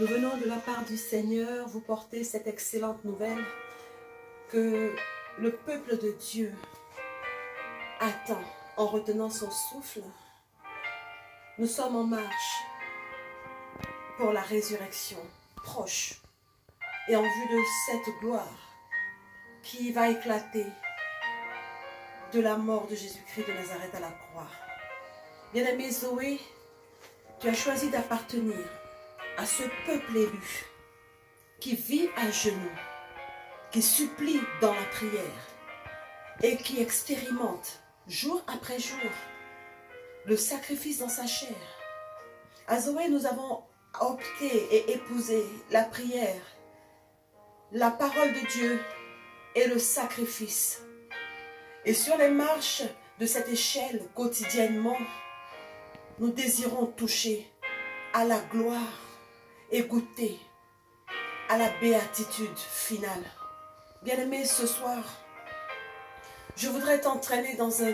Nous venons de la part du Seigneur vous porter cette excellente nouvelle que le peuple de Dieu attend en retenant son souffle. Nous sommes en marche pour la résurrection proche et en vue de cette gloire qui va éclater de la mort de Jésus-Christ de Nazareth à la croix. Bien-aimé Zoé, tu as choisi d'appartenir à ce peuple élu qui vit à genoux, qui supplie dans la prière et qui expérimente jour après jour le sacrifice dans sa chair. À Zoé, nous avons opté et épousé la prière, la parole de Dieu et le sacrifice. Et sur les marches de cette échelle quotidiennement, nous désirons toucher à la gloire et goûter à la béatitude finale. Bien-aimé, ce soir, je voudrais t'entraîner dans un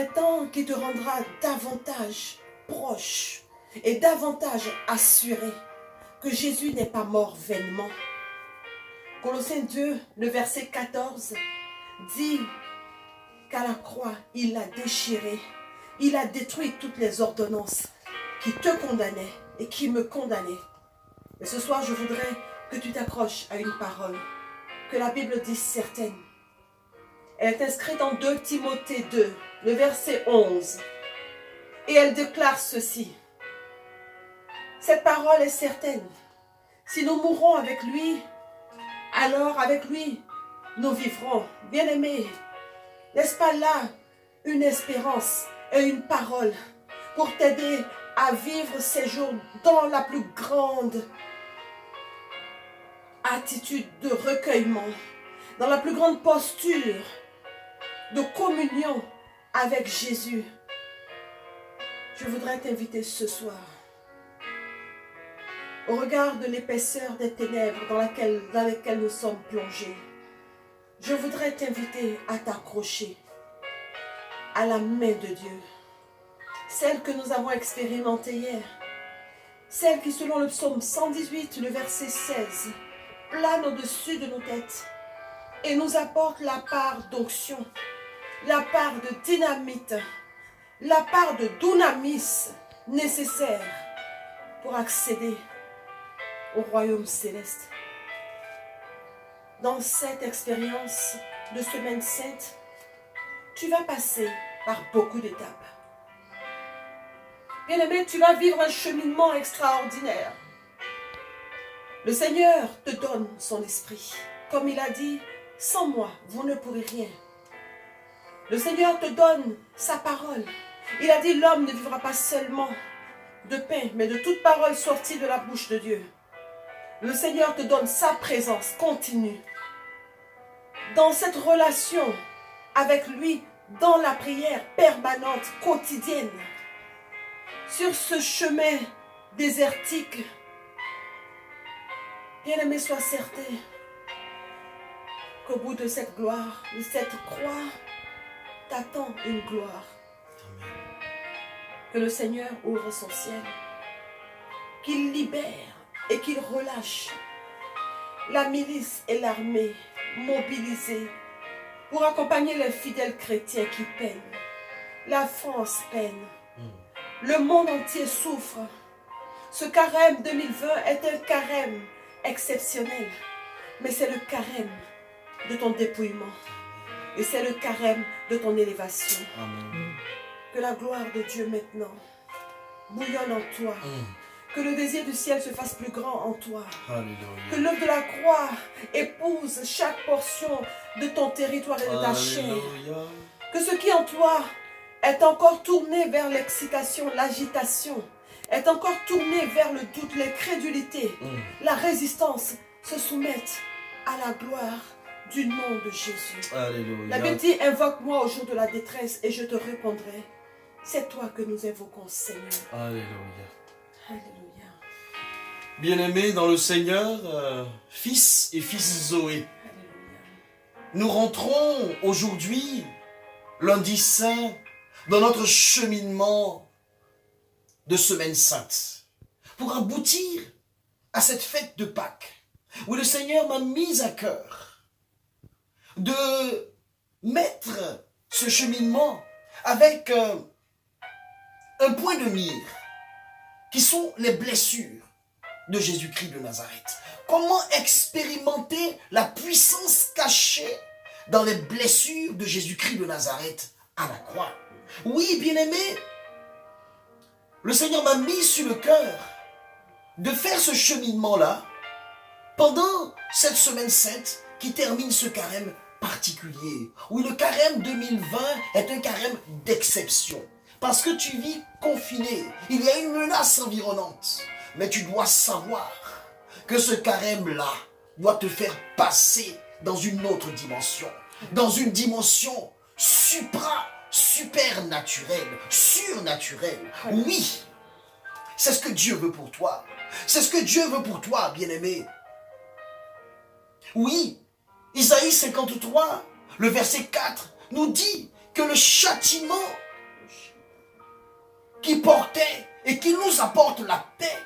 temps qui te rendra davantage proche et davantage assuré que Jésus n'est pas mort vainement. Colossiens 2, le verset 14, dit qu'à la croix, il a déchiré, il a détruit toutes les ordonnances qui te condamnaient et qui me condamnaient. Et ce soir, je voudrais que tu t'accroches à une parole, que la Bible dit certaine. Elle est inscrite en 2 Timothée 2, le verset 11. Et elle déclare ceci. Cette parole est certaine. Si nous mourrons avec lui, alors avec lui, nous vivrons. Bien-aimés, n'est-ce pas là une espérance et une parole pour t'aider à vivre ces jours dans la plus grande attitude de recueillement, dans la plus grande posture de communion avec Jésus. Je voudrais t'inviter ce soir, au regard de l'épaisseur des ténèbres dans lesquelles nous sommes plongés, je voudrais t'inviter à t'accrocher à la main de Dieu, celle que nous avons expérimentée hier, celle qui, selon le psaume 118, le verset 16, plane au-dessus de nos têtes et nous apporte la part d'onction, la part de dynamite, la part de dunamis nécessaire pour accéder au royaume céleste. Dans cette expérience de semaine sainte, tu vas passer par beaucoup d'étapes. Bien-aimé, tu vas vivre un cheminement extraordinaire. Le Seigneur te donne son esprit. Comme il a dit, sans moi, vous ne pourrez rien. Le Seigneur te donne sa parole. Il a dit, l'homme ne vivra pas seulement de pain, mais de toute parole sortie de la bouche de Dieu. Le Seigneur te donne sa présence continue. Dans cette relation avec lui, dans la prière permanente, quotidienne, sur ce chemin désertique, bien-aimé, sois certain qu'au bout de cette gloire, de cette croix, t'attend une gloire. Amen. Que le Seigneur ouvre son ciel, qu'il libère et qu'il relâche la milice et l'armée mobilisées pour accompagner les fidèles chrétiens qui peinent. La France peine. Le monde entier souffre. Ce carême 2020 est un carême exceptionnel, mais c'est le carême de ton dépouillement et c'est le carême de ton élévation. Amen. Que la gloire de Dieu maintenant bouillonne en toi. Que le désir du ciel se fasse plus grand en toi. Alléluia. Que l'œuvre de la croix épouse chaque portion de ton territoire et de ta chair. Que ce qui en toi est encore tourné vers l'excitation, l'agitation, est encore tourné vers le doute, l'incrédulité, la résistance, se soumette à la gloire du nom de Jésus. Alléluia. La Bible dit, invoque-moi au jour de la détresse et je te répondrai. C'est toi que nous invoquons, Seigneur. Alléluia. Alléluia. Bien-aimés dans le Seigneur, fils et fils Zoé, nous rentrons aujourd'hui, lundi saint, dans notre cheminement de semaine sainte. pour aboutir à cette fête de Pâques, où le Seigneur m'a mis à cœur de mettre ce cheminement avec un point de mire, qui sont les blessures de Jésus-Christ de Nazareth. Comment expérimenter la puissance cachée dans les blessures de Jésus-Christ de Nazareth à la croix. Oui, bien-aimé, le Seigneur m'a mis sur le cœur de faire ce cheminement-là pendant cette semaine sainte qui termine ce carême particulier. Oui, le carême 2020 est un carême d'exception. Parce que tu vis confiné. Il y a une menace environnante. Mais tu dois savoir que ce carême-là doit te faire passer dans une autre dimension. Dans une dimension supernaturelle, surnaturelle. Oui, c'est ce que Dieu veut pour toi. C'est ce que Dieu veut pour toi, bien-aimé. Oui, Isaïe 53, le verset 4, nous dit que le châtiment qui portait et qui nous apporte la paix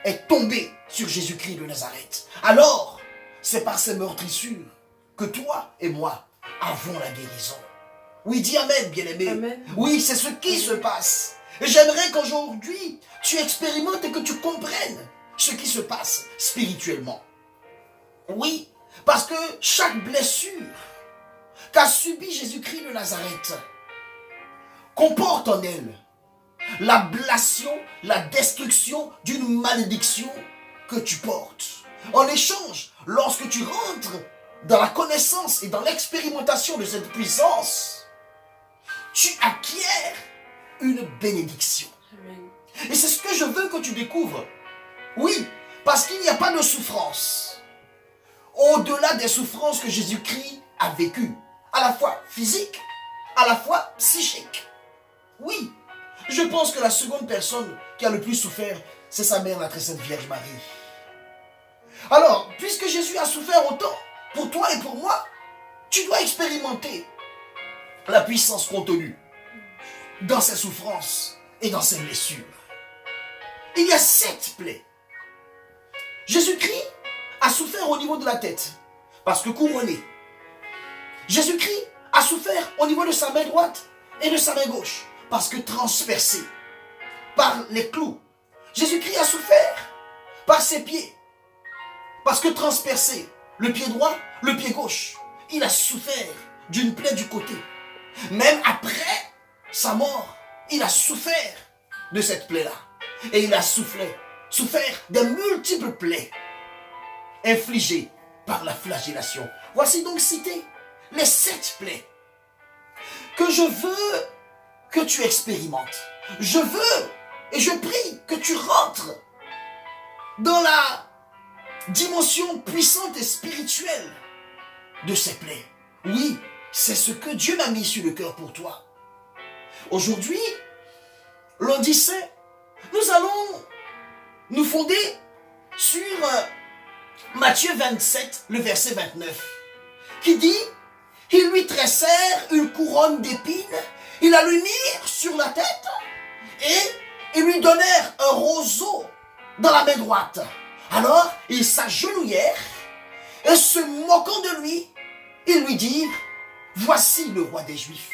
est tombé sur Jésus-Christ de Nazareth. Alors, c'est par ces meurtrissures que toi et moi avons la guérison. Oui, dis Amen, bien-aimé. Amen. Oui, c'est ce qui se passe. Et j'aimerais qu'aujourd'hui, tu expérimentes et que tu comprennes ce qui se passe spirituellement. Oui, parce que chaque blessure qu'a subi Jésus-Christ de Nazareth comporte en elle l'ablation, la destruction d'une malédiction que tu portes. En échange, lorsque tu rentres dans la connaissance et dans l'expérimentation de cette puissance, tu acquiers une bénédiction. Amen. Et c'est ce que je veux que tu découvres. Oui, parce qu'il n'y a pas de souffrance au-delà des souffrances que Jésus-Christ a vécues, à la fois physiques, à la fois psychiques. Oui, je pense que la seconde personne qui a le plus souffert, c'est sa mère, la très sainte Vierge Marie. Alors, puisque Jésus a souffert autant pour toi et pour moi, tu dois expérimenter la puissance contenue dans ses souffrances et dans ses blessures. Il y a 7 plaies. Jésus-Christ a souffert au niveau de la tête, parce que couronné. Jésus-Christ a souffert au niveau de sa main droite et de sa main gauche, parce que transpercé par les clous. Jésus-Christ a souffert par ses pieds, parce que transpercé, le pied droit, le pied gauche. Il a souffert d'une plaie du côté. Même après sa mort, il a souffert de cette plaie-là. Et il a souffert des multiples plaies infligées par la flagellation. Voici donc cité les 7 plaies que je veux que tu expérimentes. Je veux et je prie que tu rentres dans la dimension puissante et spirituelle de ces plaies. Oui, c'est ce que Dieu m'a mis sur le cœur pour toi. Aujourd'hui, lundi saint, nous allons nous fonder sur Matthieu 27, le verset 29, qui dit: ils lui tressèrent une couronne d'épines, ils la lui mirent sur la tête et ils lui donnèrent un roseau dans la main droite. Alors ils s'agenouillèrent et se moquant de lui, ils lui dirent: voici le roi des Juifs.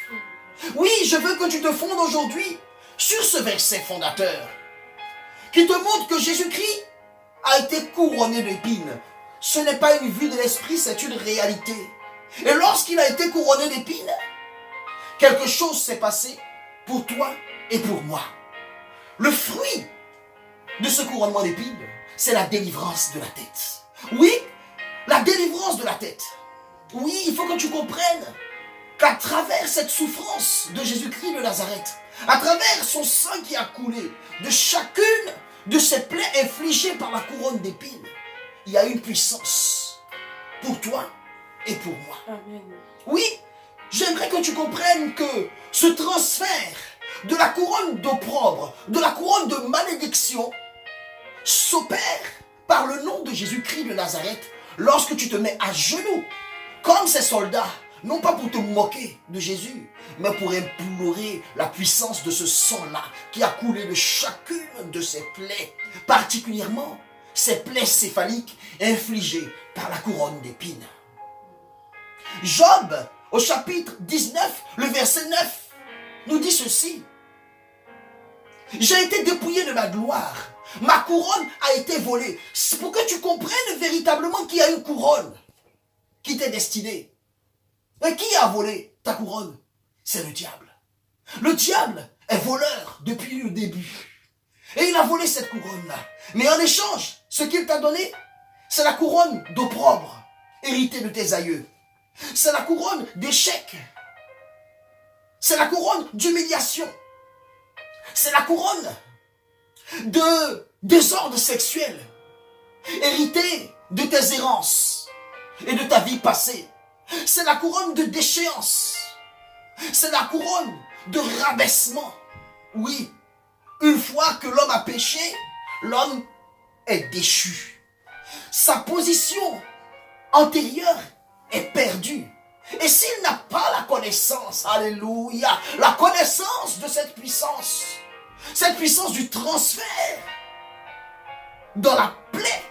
Oui, je veux que tu te fondes aujourd'hui sur ce verset fondateur qui te montre que Jésus-Christ a été couronné d'épines. Ce n'est pas une vue de l'esprit, c'est une réalité. Et lorsqu'il a été couronné d'épines, quelque chose s'est passé pour toi et pour moi. Le fruit de ce couronnement d'épines, c'est la délivrance de la tête. Oui, la délivrance de la tête. Oui, il faut que tu comprennes qu'à travers cette souffrance de Jésus-Christ de Nazareth, à travers son sang qui a coulé, de chacune de ces plaies infligées par la couronne d'épines, il y a une puissance pour toi et pour moi. Amen. Oui, j'aimerais que tu comprennes que ce transfert de la couronne d'opprobre, de la couronne de malédiction, s'opère par le nom de Jésus-Christ de Nazareth lorsque tu te mets à genoux, comme ces soldats, non pas pour te moquer de Jésus, mais pour implorer la puissance de ce sang-là qui a coulé de chacune de ses plaies, particulièrement ces plaies céphaliques infligées par la couronne d'épines. Job, au chapitre 19, le verset 9, nous dit ceci. J'ai été dépouillé de ma gloire. Ma couronne a été volée. C'est pour que tu comprennes véritablement qu'il y a une couronne qui t'est destinée. Et qui a volé ta couronne? C'est le diable. Le diable est voleur depuis le début. Et il a volé cette couronne-là. Mais en échange, ce qu'il t'a donné, c'est la couronne d'opprobre, héritée de tes aïeux. C'est la couronne d'échec. C'est la couronne d'humiliation. C'est la couronne de désordre sexuel, héritée de tes errances et de ta vie passée. C'est la couronne de déchéance. C'est la couronne de rabaissement. Oui, une fois que l'homme a péché, l'homme est déchu. Sa position antérieure est perdue. Et s'il n'a pas la connaissance, alléluia, la connaissance de cette puissance du transfert dans la plaie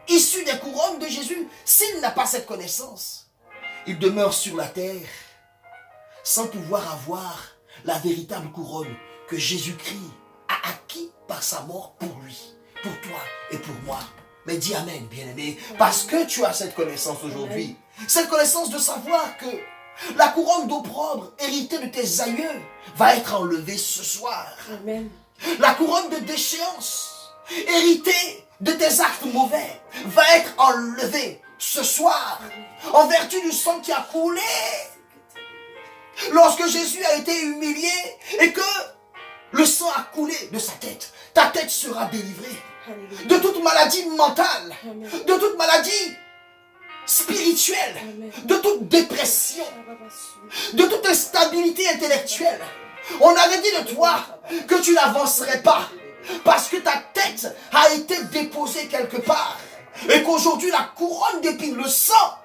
issue des couronnes de Jésus, s'il n'a pas cette connaissance, il demeure sur la terre sans pouvoir avoir la véritable couronne que Jésus-Christ a acquis par sa mort pour lui, pour toi et pour moi. Mais dis Amen, bien-aimé, parce que tu as cette connaissance aujourd'hui. Cette connaissance de savoir que la couronne d'opprobre héritée de tes aïeux va être enlevée ce soir. Amen. La couronne de déchéance héritée de tes actes mauvais va être enlevée ce soir en vertu du sang qui a coulé. Lorsque Jésus a été humilié et que le sang a coulé de sa tête, ta tête sera délivrée de toute maladie mentale, de toute maladie spirituelle, de toute dépression, de toute instabilité intellectuelle. On avait dit de toi que tu n'avancerais pas parce que ta tête a été déposée quelque part et qu'aujourd'hui la couronne d'épines, le sang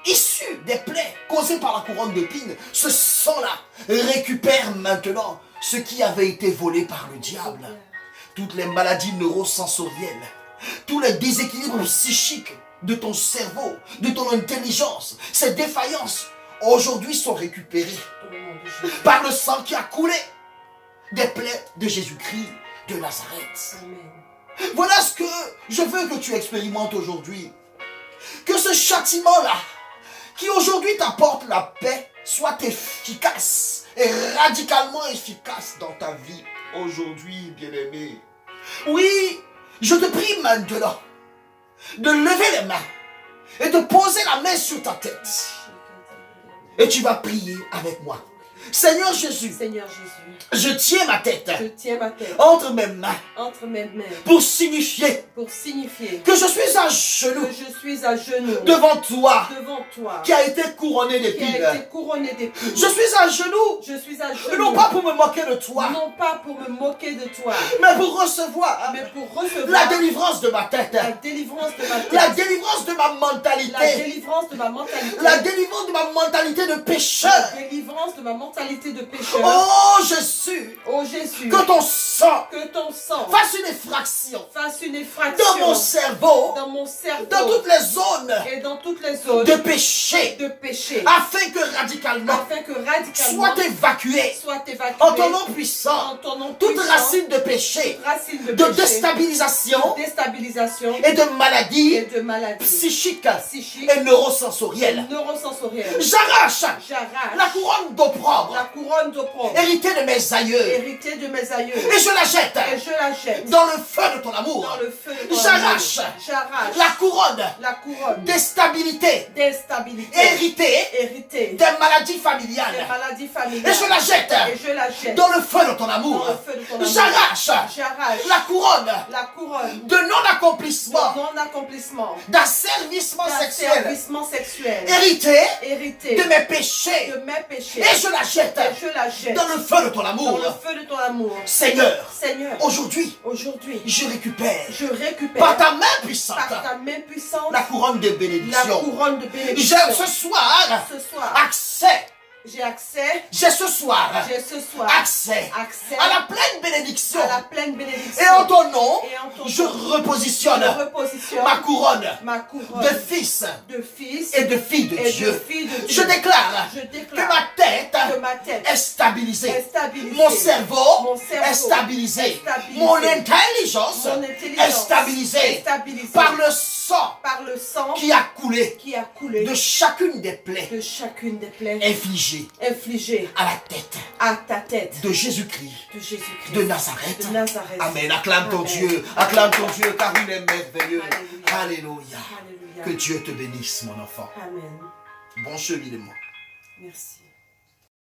issu des plaies causées par la couronne d'épines, ce sang-là récupère maintenant ce qui avait été volé par le diable. Toutes les maladies neurosensorielles, tous les déséquilibres psychiques de ton cerveau, de ton intelligence, ces défaillances, aujourd'hui sont récupérées par le sang qui a coulé des plaies de Jésus-Christ de Nazareth. Amen. Voilà ce que je veux que tu expérimentes aujourd'hui. Que ce châtiment-là, qui aujourd'hui t'apporte la paix, soit efficace et radicalement efficace dans ta vie aujourd'hui, bien-aimé. Oui, je te prie maintenant de lever les mains et de poser la main sur ta tête. Et tu vas prier avec moi. Seigneur Jésus, je tiens ma tête, entre mes mains, pour signifier que je suis à genoux, devant toi, qui a été couronné d'épines. Je suis à genoux, non pas pour me moquer de toi, mais pour recevoir la délivrance de ma tête, la délivrance de ma mentalité, la délivrance de ma mentalité de pécheur. Oh Jésus, que ton sang fasse une effraction dans mon cerveau, dans toutes les zones de péché, afin que radicalement soit évacué en ton nom puissant toute racine de péché, de déstabilisation et de maladie psychique et neurosensorielle. J'arrache la couronne d'opprobre héritée de mes aïeux, et je la jette dans le feu de ton amour. J'arrache la couronne d'instabilité héritée des maladies familiales, et je la jette dans le feu de ton amour. J'arrache la couronne de non-accomplissement, d'asservissement sexuel hérité de mes péchés, et je la jette dans le feu de ton amour. Seigneur, Seigneur, Seigneur, aujourd'hui, aujourd'hui, je récupère je récupère par ta main puissante par ta main puissante la couronne de la bénédiction. couronne de J'ai bénédiction. ce soir Ce soir, accès. j'ai accès, J'ai ce soir accès accès à la pleine bénédiction. à la pleine bénédiction. Et en ton nom, Et en ton je nom, repositionne je repositionne ma couronne de fils fils et de filles de et Dieu. de filles de Dieu. Je déclare Je que déclare ma tête que ma tête est stabilisée. est stabilisée. Mon cerveau Mon cerveau est stabilisé. est stabilisé. Mon intelligence Mon est intelligence stabilisée est stabilisée par le sang par le sang qui a coulé qui a coulé de chacune des plaies de chacune des plaies infligées infligées à la tête à ta tête de Jésus-Christ de Jésus-Christ de Nazareth. de Nazareth. Amen. Acclame ton Amen. Dieu. Acclame ton Dieu car il est merveilleux. Alléluia. Alléluia. Alléluia. Que Dieu te bénisse, mon enfant. Amen. Bon cheminement. Merci.